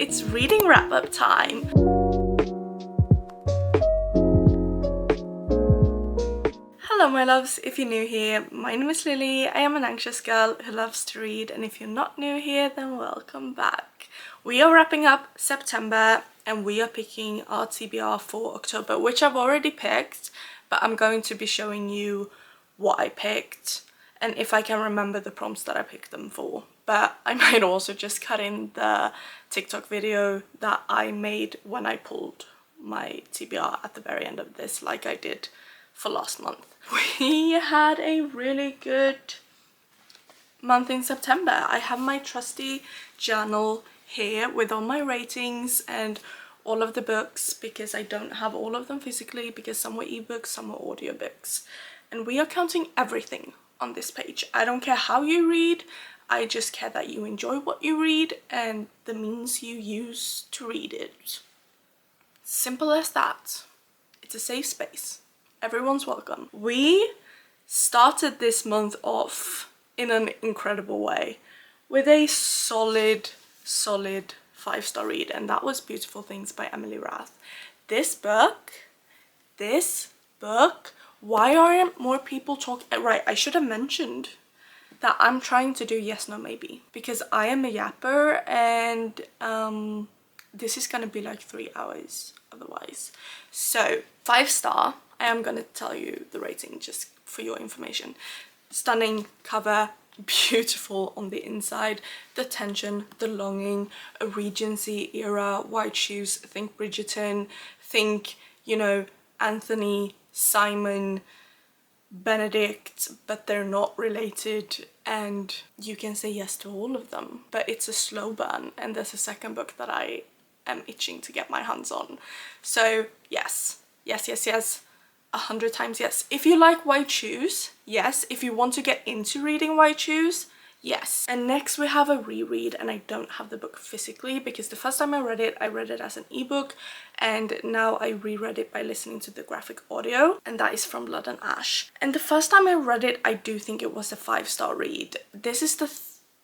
It's reading wrap-up time. Hello my loves, if you're new here, my name is Lily. I am an anxious girl who loves to read, and if you're not new here, then welcome back. We are wrapping up September and we are picking our TBR for October, which I've already picked, but I'm going to be showing you what I picked and if I can remember the prompts that I picked them for. But I might also just cut in the TikTok video that I made when I pulled my TBR at the very end of this, like I did for last month. We had a really good month in September. I have my trusty journal here with all my ratings and all of the books, because I don't have all of them physically because some were ebooks, some were audiobooks, and we are counting everything on this page. I don't care how you read, I just care that you enjoy what you read and the means you use to read it. Simple as that. It's a safe space. Everyone's welcome. We started this month off in an incredible way with a solid 5-star read, and that was Beautiful Things by Emily Rath. This book, why aren't more people talking? Right, I should have mentioned that I'm trying to do yes, no, maybe, because I am a yapper and this is gonna be like 3 hours otherwise. So 5-star, I am gonna tell you the rating just for your information. Stunning cover, beautiful on the inside, the tension, the longing, a Regency era, white shoes, think Bridgerton, think, you know, Anthony, Simon, Benedict, but they're not related, and you can say yes to all of them. But it's a slow burn, and there's a second book that I am itching to get my hands on. So yes, 100 times yes. If you like white shoes, yes. If you want to get into reading white shoes, yes. And next we have a reread, and I don't have the book physically because the first time I read it as an ebook, and now I reread it by listening to the graphic audio, and that is From Blood and Ash. And the first time I read it, I do think it was a 5-star read. This is the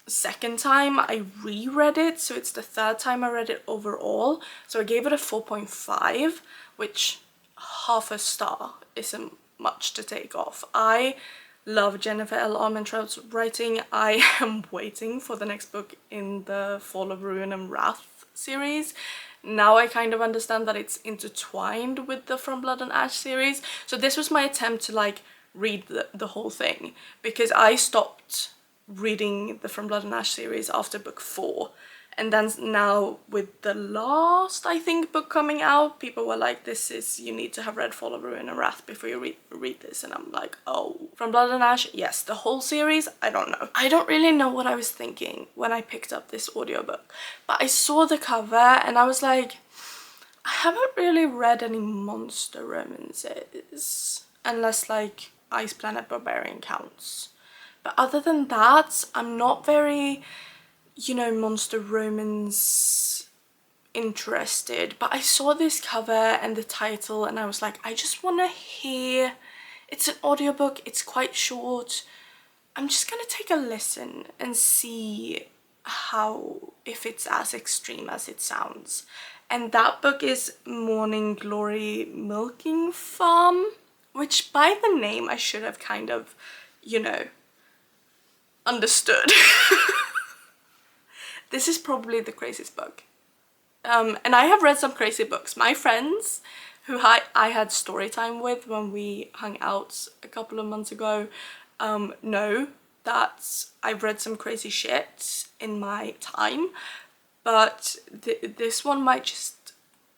second time I reread it, so it's the third time I read it overall. So I gave it a 4.5, which half a star isn't much to take off. I love Jennifer L. Armentrout's writing. I am waiting for the next book in the Fall of Ruin and Wrath series. Now I kind of understand that it's intertwined with the From Blood and Ash series. So this was my attempt to like read the whole thing, because I stopped reading the From Blood and Ash series after book 4. And then now with the last, I think, book coming out, people were like, you need to have read Fall of Ruin and Wrath before you read this. And I'm like, oh. From Blood and Ash, yes. The whole series, I don't know. I don't really know what I was thinking when I picked up this audiobook. But I saw the cover and I was like, I haven't really read any monster romances. Unless like Ice Planet Barbarian counts. But other than that, I'm not very, you know, monster romance interested. But I saw this cover and the title and I was like, I just want to hear. It's an audiobook, it's quite short. I'm just gonna take a listen and see if it's as extreme as it sounds. And that book is Morning Glory Milking Farm, which by the name I should have kind of, you know, understood. This is probably the craziest book. And I have read some crazy books. My friends who I had story time with when we hung out a couple of months ago know that I've read some crazy shit in my time. But this one might just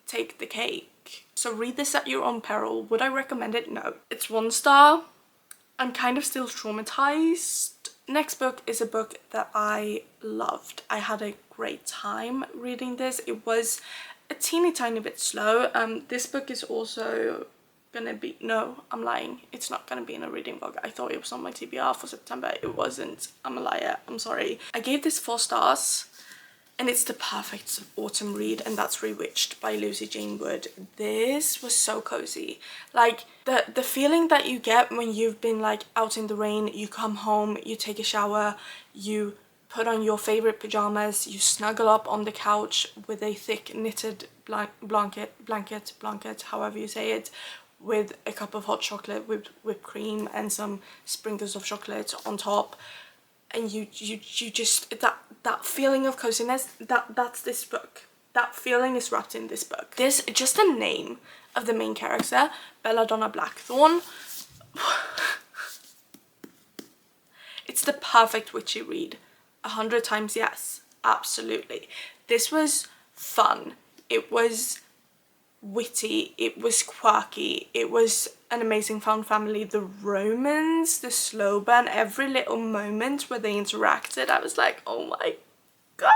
take the cake. So read this at your own peril. Would I recommend it? No. It's 1 star. I'm kind of still traumatized. Next book is a book that I loved. I had a great time reading this. It was a teeny tiny bit slow. This book is also gonna be, no, I'm lying. It's not gonna be in a reading vlog. I thought it was on my TBR for September. It wasn't. I'm a liar. I'm sorry. I gave this 4 stars. And it's the perfect autumn read, and that's Rewitched by Lucy Jane Wood. This was so cozy. Like, the feeling that you get when you've been like out in the rain, you come home, you take a shower, you put on your favorite pajamas, you snuggle up on the couch with a thick knitted blanket, however you say it, with a cup of hot chocolate with whipped cream and some sprinkles of chocolate on top, and you just, that feeling of coziness, that's this book. That feeling is wrapped in this book. This, just the name of the main character, Belladonna Blackthorn, it's the perfect witchy read. 100 times yes, absolutely. This was fun, it was witty, it was quirky, it was an amazing found family. The romance, the slow burn, every little moment where they interacted, I was like, oh my god.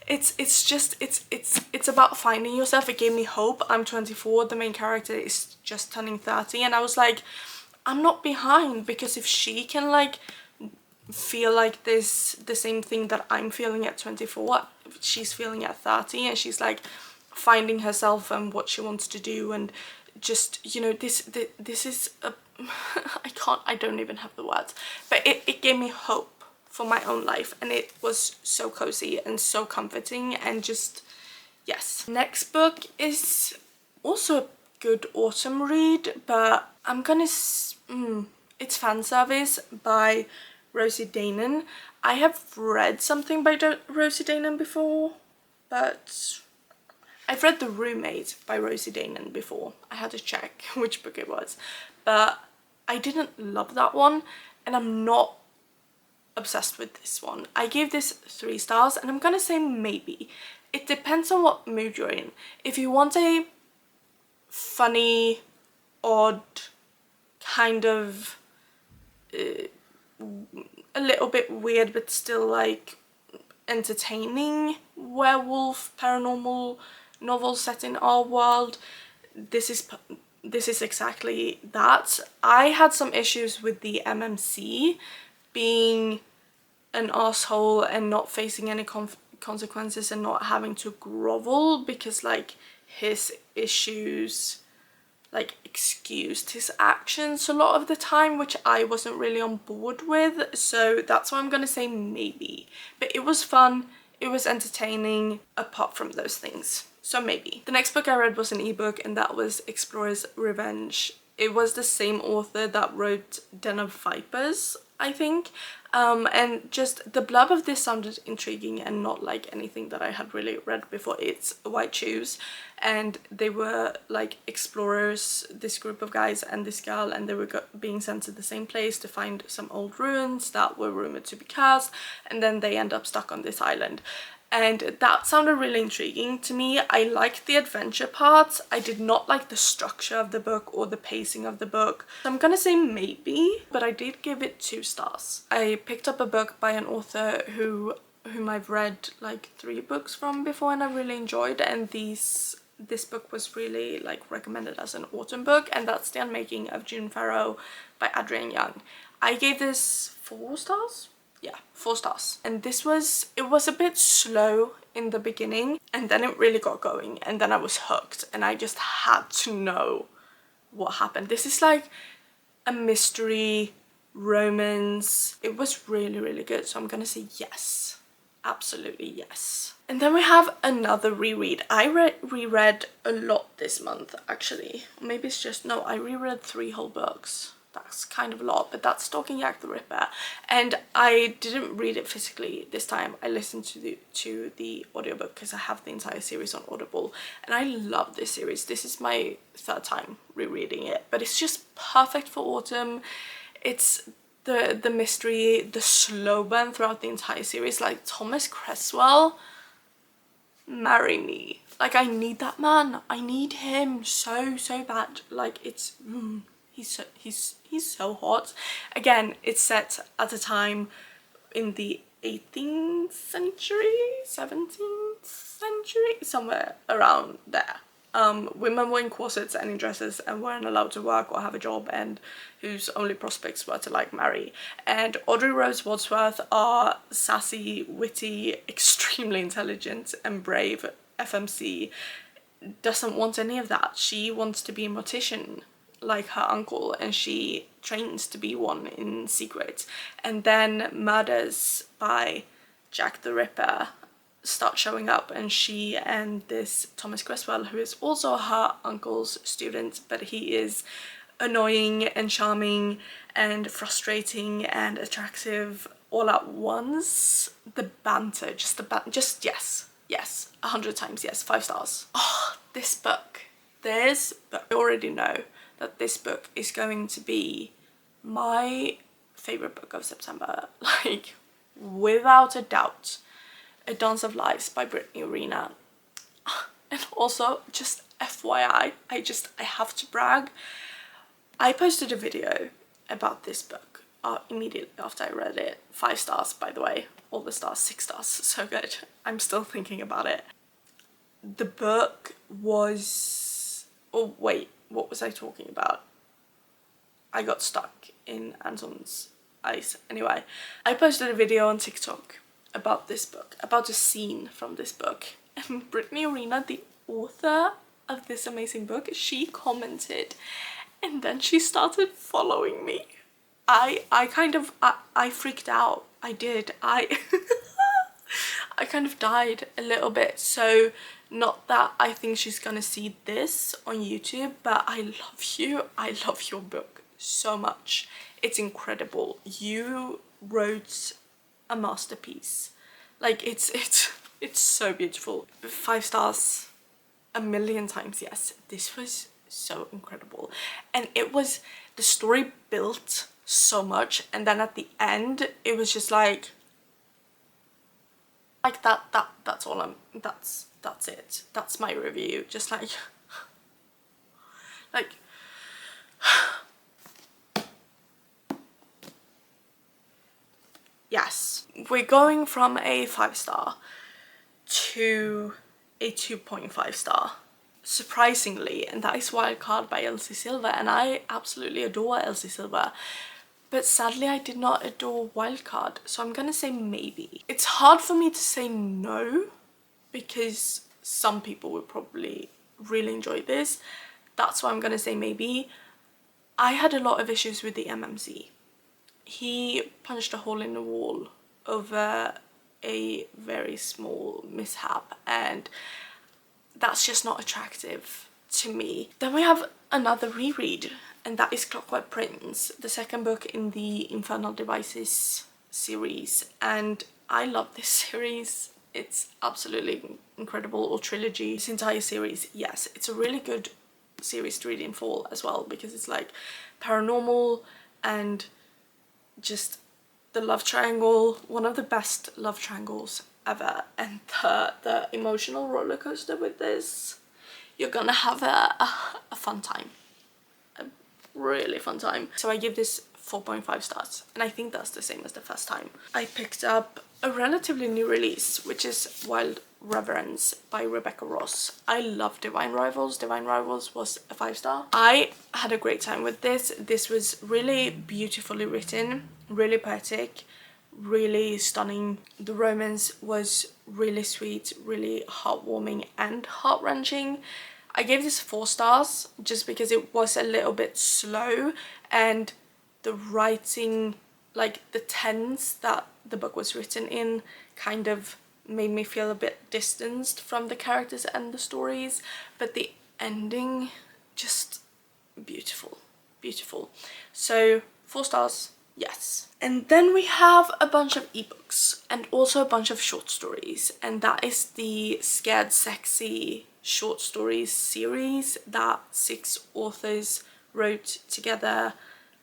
It's about finding yourself. It gave me hope. I'm 24, the main character is just turning 30, and I was like, I'm not behind, because if she can like feel like this, the same thing that I'm feeling at 24, she's feeling at 30, and she's like finding herself and what she wants to do, and just, you know, this is a I don't even have the words, but it gave me hope for my own life, and it was so cozy and so comforting, and just yes. Next book is also a good autumn read, but I'm gonna it's Fan Service by Rosie Danan. I have read something by Rosie Danan before, but I've read The Roommate by Rosie Danan before. I had to check which book it was, but I didn't love that one, and I'm not obsessed with this one. I gave this 3 stars, and I'm gonna say maybe. It depends on what mood you're in. If you want a funny, odd, kind of a little bit weird but still like entertaining werewolf paranormal novel set in our world, this is exactly that. I had some issues with the MMC being an asshole and not facing any consequences and not having to grovel, because like his issues like excused his actions a lot of the time, which I wasn't really on board with, so that's why I'm gonna say maybe. But it was fun, it was entertaining apart from those things, so maybe. The next book I read was an ebook, and that was Explorer's Revenge. It was the same author that wrote Den of Vipers, I think, and just the blurb of this sounded intriguing and not like anything that I had really read before. It's White Shoes, and they were like explorers, this group of guys and this girl, and they were being sent to the same place to find some old ruins that were rumored to be cursed, and then they end up stuck on this island. And that sounded really intriguing to me. I liked the adventure parts. I did not like the structure of the book or the pacing of the book. So I'm gonna say maybe, but I did give it 2 stars. I picked up a book by an author whom I've read like 3 books from before, and I really enjoyed, and this book was really like recommended as an autumn book, and that's The Unmaking of June Farrow by Adrienne Young. I gave this 4 stars. Yeah, 4 stars. And it was a bit slow in the beginning, and then it really got going, and then I was hooked, and I just had to know what happened. This is like a mystery romance. It was really, really good, so I'm gonna say yes. Absolutely yes. And then we have another reread. I reread a lot this month, actually. Maybe it's just, no, I reread 3 whole books. That's kind of a lot, but that's Stalking Jack the Ripper, and I didn't read it physically this time. I listened to the audiobook because I have the entire series on Audible, and I love this series. This is my 3rd time rereading it, but it's just perfect for autumn. It's the mystery, the slow burn throughout the entire series. Like, Thomas Cresswell, marry me. Like, I need that man. I need him so bad. Like, it's he's so hot. Again, it's set at a time in the 18th century, 17th century, somewhere around there. Women were in corsets and in dresses and weren't allowed to work or have a job, and whose only prospects were to like marry. And Audrey Rose Wadsworth, our sassy, witty, extremely intelligent and brave FMC, doesn't want any of that. She wants to be a mortician like her uncle, and she trains to be one in secret, and then murders by Jack the Ripper start showing up, and she and this Thomas Creswell, who is also her uncle's student, but he is annoying and charming and frustrating and attractive all at once. The banter, just yes, 100 times yes, 5 stars. Oh, this book, I already know that this book is going to be my favorite book of September, like without a doubt. A Dance of Lies by Brittany Arena. And also, just FYI, I have to brag, I posted a video about this book immediately after I read it. 5 stars, by the way, all the stars, 6 stars, so good. I'm still thinking about it. The book was, oh wait, what was I talking about? I got stuck in Anton's eyes. Anyway, I posted a video on TikTok about this book, about a scene from this book, and Brittany Arena, the author of this amazing book, she commented, and then she started following me. I freaked out. I did. I kind of died a little bit. So not that I think she's gonna see this on YouTube, but I love you. I love your book so much. It's incredible. You wrote a masterpiece. Like it's so beautiful. 5 stars, a million times yes. This was so incredible, and it was, the story built so much, and then at the end it was just like that's all that's it. That's my review. Just like yes, we're going from a 5 star to a 2.5 star, surprisingly, and that is Wildcard by Elsie Silver, and I absolutely adore Elsie Silver, but sadly I did not adore Wildcard, so I'm gonna say maybe. It's hard for me to say no because some people would probably really enjoy this. That's why I'm gonna say maybe. I had a lot of issues with the MMC. He punched a hole in the wall over a very small mishap, and that's just not attractive to me. Then we have another reread, and that is Clockwork Prince, the second book in the Infernal Devices series, and I love this series. It's absolutely incredible, or trilogy, this entire series. Yes, it's a really good series to read in fall as well, because it's like paranormal and just the love triangle, one of the best love triangles ever, and the emotional roller coaster with this. You're gonna have a fun time, a really fun time. So I give this 4.5 stars, and I think that's the same as the first time. I picked up a relatively new release, which is Wild Reverence by Rebecca Ross. I love Divine Rivals. Divine Rivals was a 5 star. I had a great time with this. This was really beautifully written, really poetic, really stunning. The romance was really sweet, really heartwarming and heart-wrenching. I gave this 4 stars just because it was a little bit slow, and the writing, like the tense that the book was written in, kind of made me feel a bit distanced from the characters and the stories, but the ending, just beautiful, beautiful. So 4 stars, yes. And then we have a bunch of ebooks and also a bunch of short stories, and that is the Scared Sexy short stories series that 6 authors wrote together.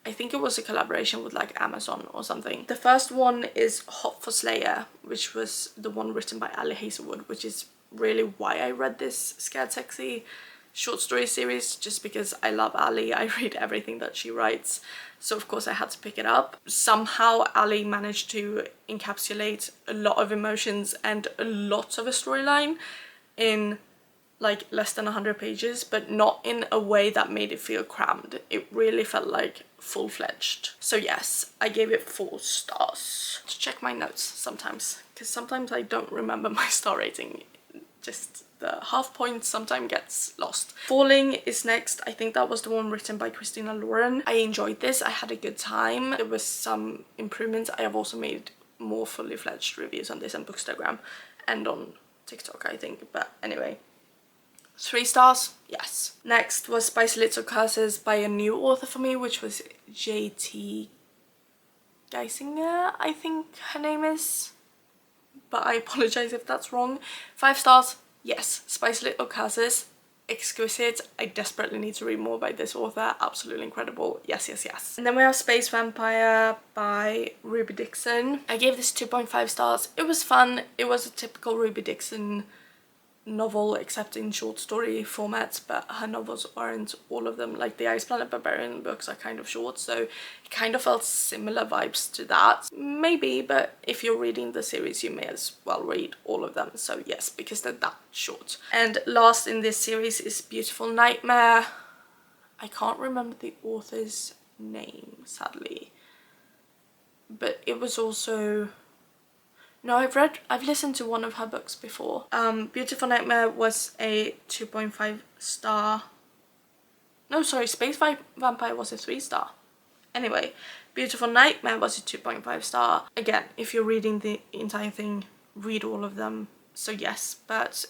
I think it was a collaboration with like Amazon or something. The first one is Hot for Slayer, which was the one written by Ali Hazelwood, which is really why I read this Scared Sexy short story series, just because I love Ali. I read everything that she writes, so of course I had to pick it up. Somehow Ali managed to encapsulate a lot of emotions and a lot of a storyline in like less than 100 pages, but not in a way that made it feel crammed. It really felt like full-fledged. So yes, I gave it 4 stars. To check my notes sometimes, because sometimes I don't remember my star rating. Just the half point sometimes gets lost. Falling is next. I think that was the one written by Christina Lauren. I enjoyed this. I had a good time. There was some improvements. I have also made more fully fledged reviews on this on Bookstagram and on TikTok, I think. But anyway, 3 stars, yes. Next was Spicy Little Curses by a new author for me, which was JT Geisinger, I think her name is, but I apologize if that's wrong. 5 stars, yes. Spicy Little Curses, exquisite. I desperately need to read more by this author. Absolutely incredible. Yes, yes, yes. And then we have Space Vampire by Ruby Dixon. I gave this 2.5 stars. It was fun. It was a typical Ruby Dixon novel, except in short story formats, but her novels aren't all of them. Like the Ice Planet Barbarian books are kind of short, so it kind of felt similar vibes to that. Maybe, but if you're reading the series you may as well read all of them, so yes, because they're that short. And last in this series is Beautiful Nightmare. I can't remember the author's name, sadly, but it was also... No, I've listened to one of her books before. Beautiful Nightmare was a 2.5 star. No, sorry, Space Vampire was a 3 star. Anyway, Beautiful Nightmare was a 2.5 star. Again, if you're reading the entire thing, read all of them. So yes, but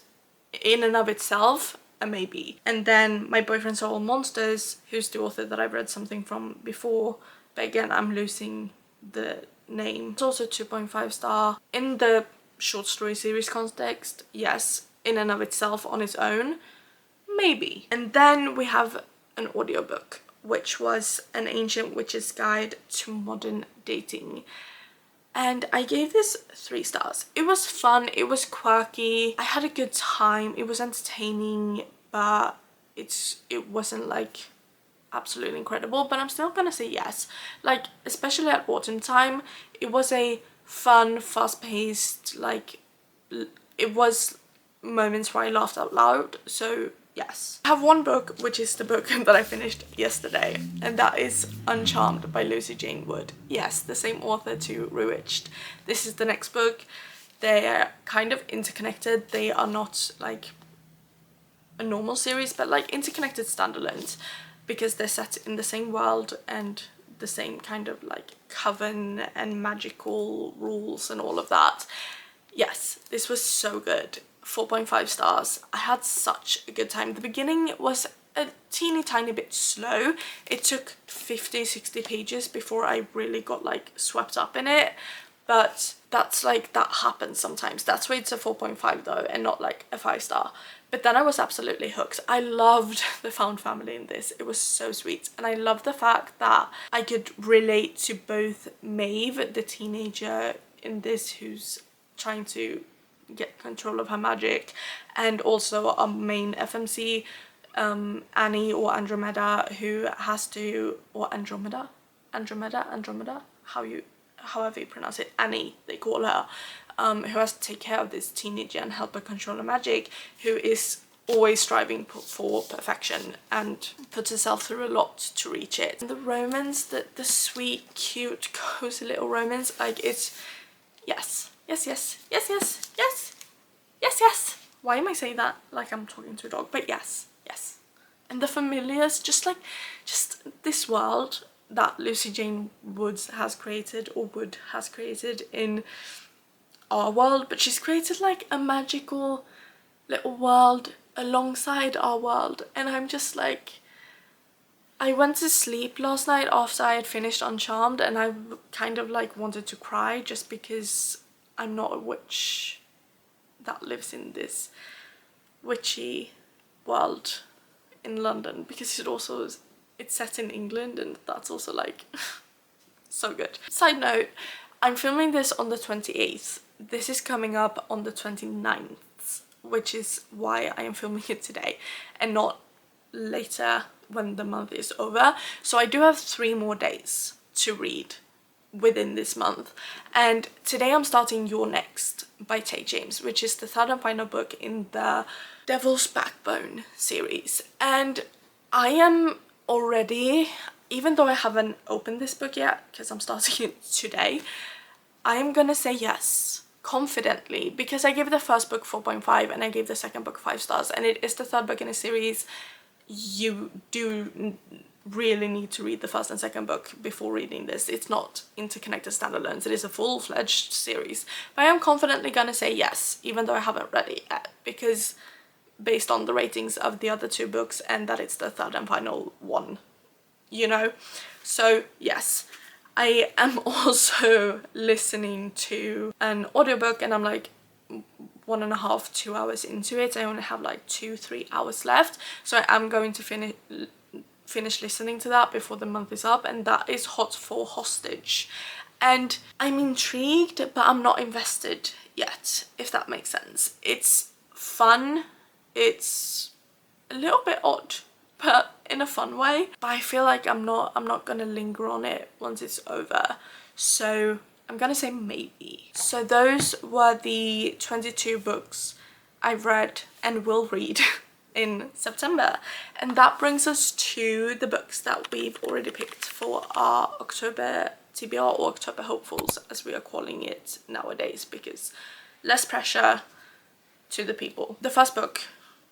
in and of itself, a maybe. And then My Boyfriend Saw All Monsters, who's the author that I've read something from before. But again, I'm losing the name. It's also 2.5 star. In the short story series context, yes. In and of itself on its own, maybe. And then we have an audiobook, which was An Ancient Witch's Guide to Modern Dating. And I gave this 3 stars. It was fun, it was quirky, I had a good time, it was entertaining, but it wasn't like absolutely incredible, but I'm still gonna say yes. Like, especially at autumn time, it was a fun, fast-paced, like, it was moments where I laughed out loud, so yes. I have one book, which is the book that I finished yesterday, and that is Uncharmed by Lucy Jane Wood. Yes, the same author to Rewitched. This is the next book. They're kind of interconnected. They are not like a normal series, but like interconnected standalones, because they're set in the same world and the same kind of like coven and magical rules and all of that. Yes, this was so good. 4.5 stars. I had such a good time. The beginning was a teeny tiny bit slow. It took 50-60 pages before I really got like swept up in it, but that's like, that happens sometimes. That's why it's a 4.5 though, and not like a 5 star. But then I was absolutely hooked. I loved the found family in this. It was so sweet. And I love the fact that I could relate to both Maeve, the teenager in this who's trying to get control of her magic, and also our main FMC, Annie, or Andromeda, who has to, or Andromeda, however you pronounce it, Annie they call her, who has to take care of this teenager and help her control her magic, who is always striving for perfection and puts herself through a lot to reach it. And the romance, the sweet, cute, cozy little romance, like, it's yes. Yes, yes, yes, yes, yes, yes, yes. Why am I saying that like I'm talking to a dog? But yes, yes. And the familiars, just this world that Lucy Jane Wood has created, or Wood has created in our world, but she's created like a magical little world alongside our world. And I'm just like, I went to sleep last night after I had finished Uncharmed, and I kind of like wanted to cry, just because I'm not a witch that lives in this witchy world in London, because it's set in England, and that's also like so good. Side note, I'm filming this on the 28th. This is coming up on the 29th, which is why I am filming it today and not later when the month is over. So I do have 3 more days to read within this month, and today I'm starting You're Next by Tay James, which is the 3rd and final book in the Devil's Backbone series. And I am already, even though I haven't opened this book yet because I'm starting it today, I am gonna say yes confidently, because I gave the first book 4.5 and I gave the second book 5 stars, and it is the 3rd book in a series. You do really need to read the first and second book before reading this. It's not interconnected standalones, it is a full-fledged series. But I am confidently gonna say yes, even though I haven't read it yet, because based on the ratings of the other 2 books and that it's the third and final one, you know. So yes. I am also listening to an audiobook, and I'm like 1.5 to 2 hours into it. I only have like 2-3 hours left, so I am going to finish listening to that before the month is up, and that is Hot for Hostage. And I'm intrigued, but I'm not invested yet, if that makes sense. It's fun, it's a little bit odd, but in a fun way. But I feel like I'm not gonna linger on it once it's over, so I'm gonna say maybe. So those were the 22 books I've read and will read in September, and that brings us to the books that we've already picked for our October TBR, or October hopefuls as we are calling it nowadays, because less pressure to the people. The first book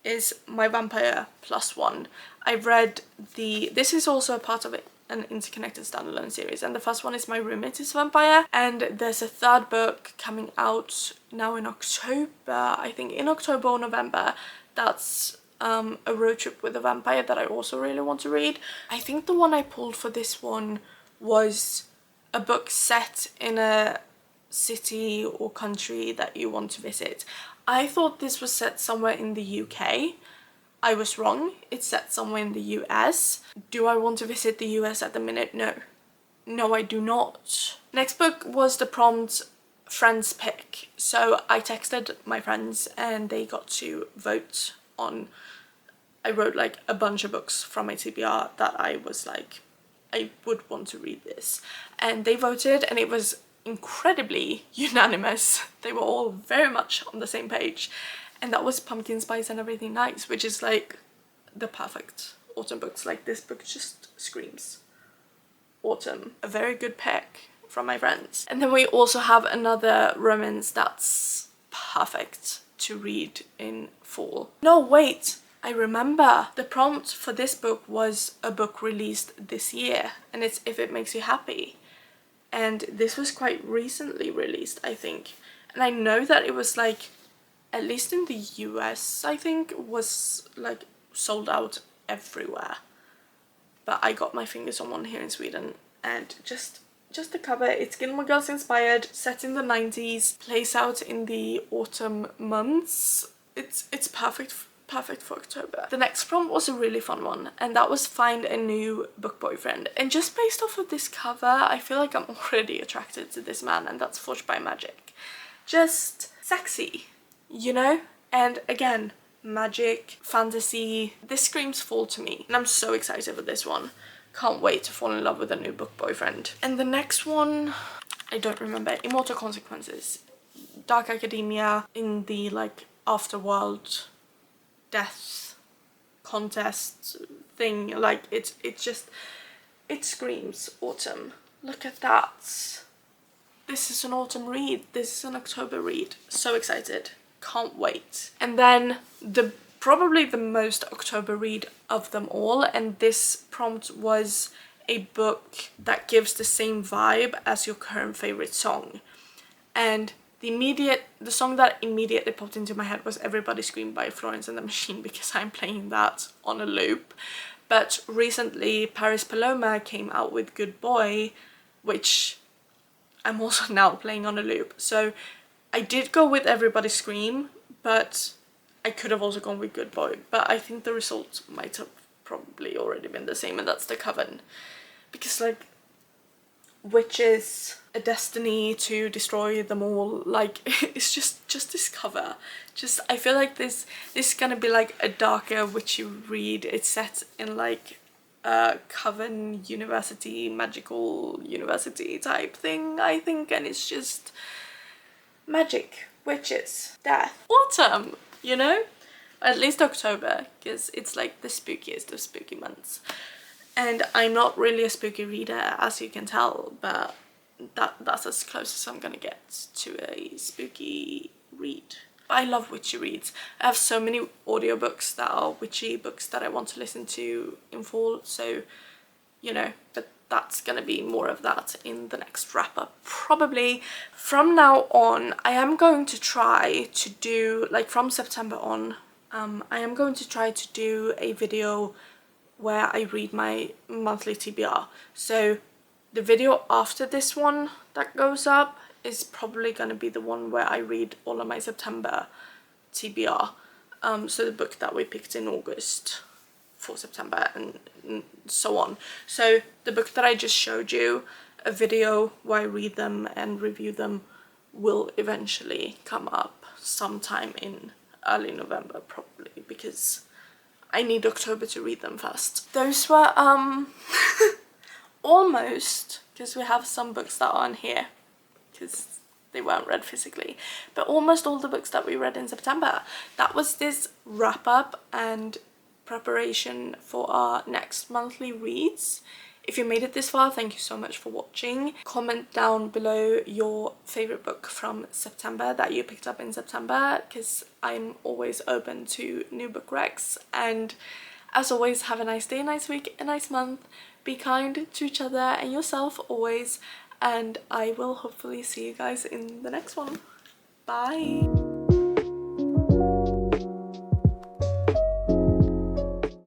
is My Vampire Plus One. I've read this is also a part of an interconnected standalone series, and the first one is My Roommate is a Vampire, and there's a third book coming out now in October, I think in October or November, that's a road trip with a vampire that I also really want to read. I think the one I pulled for this one was a book set in a city or country that you want to visit. I thought this was set somewhere in the UK. I was wrong. It's set somewhere in the US. Do I want to visit the US at the minute? No. No, I do not. Next book was the prompt friends pick. So I texted my friends and they got to vote on, I wrote like a bunch of books from my TBR that I was like, I would want to read this. And they voted, and it was incredibly unanimous. They were all very much on the same page, and that was Pumpkin Spice and Everything Nice, which is like the perfect autumn books. Like, this book just screams autumn. A very good pick from my friends. And then we also have another romance that's perfect to read in fall. No, wait, I remember. The prompt for this book was a book released this year, and it's If It Makes You Happy. And this was quite recently released, I think. And I know that it was like, at least in the US, I think, was like sold out everywhere. But I got my fingers on one here in Sweden, and just the cover, it's Gilmore Girls inspired, set in the 90s, plays out in the autumn months. It's perfect for October. The next prompt was a really fun one, and that was Find a New Book Boyfriend. And just based off of this cover, I feel like I'm already attracted to this man, and that's Forged by Magic. Just sexy, you know? And again, magic, fantasy, this screams fall to me, and I'm so excited for this one. Can't wait to fall in love with a new book boyfriend. And the next one, I don't remember. Immortal Consequences. Dark academia in the like afterworld death contest thing. Like, it screams autumn. Look at that. This is an autumn read. This is an October read. So excited. Can't wait. And then probably the most October read of them all, and this prompt was a book that gives the same vibe as your current favorite song. And the song that immediately popped into my head was Everybody Scream by Florence and the Machine, because I'm playing that on a loop. But recently Paris Paloma came out with Good Boy, which I'm also now playing on a loop. So I did go with Everybody Scream, but I could have also gone with Good Boy. But I think the result might have probably already been the same, and that's the Coven. Because like, witches, a destiny to destroy them all, like, it's just this cover. I feel like this is gonna be like a darker witchy read. It's set in like a Coven university, magical university type thing, I think, and it's just magic, witches, death, autumn, you know? At least October, because it's like the spookiest of spooky months. And I'm not really a spooky reader, as you can tell, but that's as close as I'm gonna get to a spooky read. I love witchy reads. I have so many audiobooks that are witchy books that I want to listen to in fall, so you know, but that's gonna be more of that in the next wrap up probably. From now on, I am going to try to do, like from September on, I am going to try to do a video where I read my monthly TBR. So the video after this one that goes up is probably going to be the one where I read all of my September TBR. So the book that we picked in August for September and so on. So the book that I just showed you, a video where I read them and review them, will eventually come up sometime in early November probably, because I need October to read them first. Those were almost, because we have some books that aren't here because they weren't read physically, but almost all the books that we read in September. That was this wrap up and preparation for our next monthly reads. If you made it this far, thank you so much for watching. Comment down below your favorite book from September that you picked up in September, because I'm always open to new book recs. And as always, have a nice day, a nice week, a nice month. Be kind to each other and yourself always, and I will hopefully see you guys in the next one. Bye!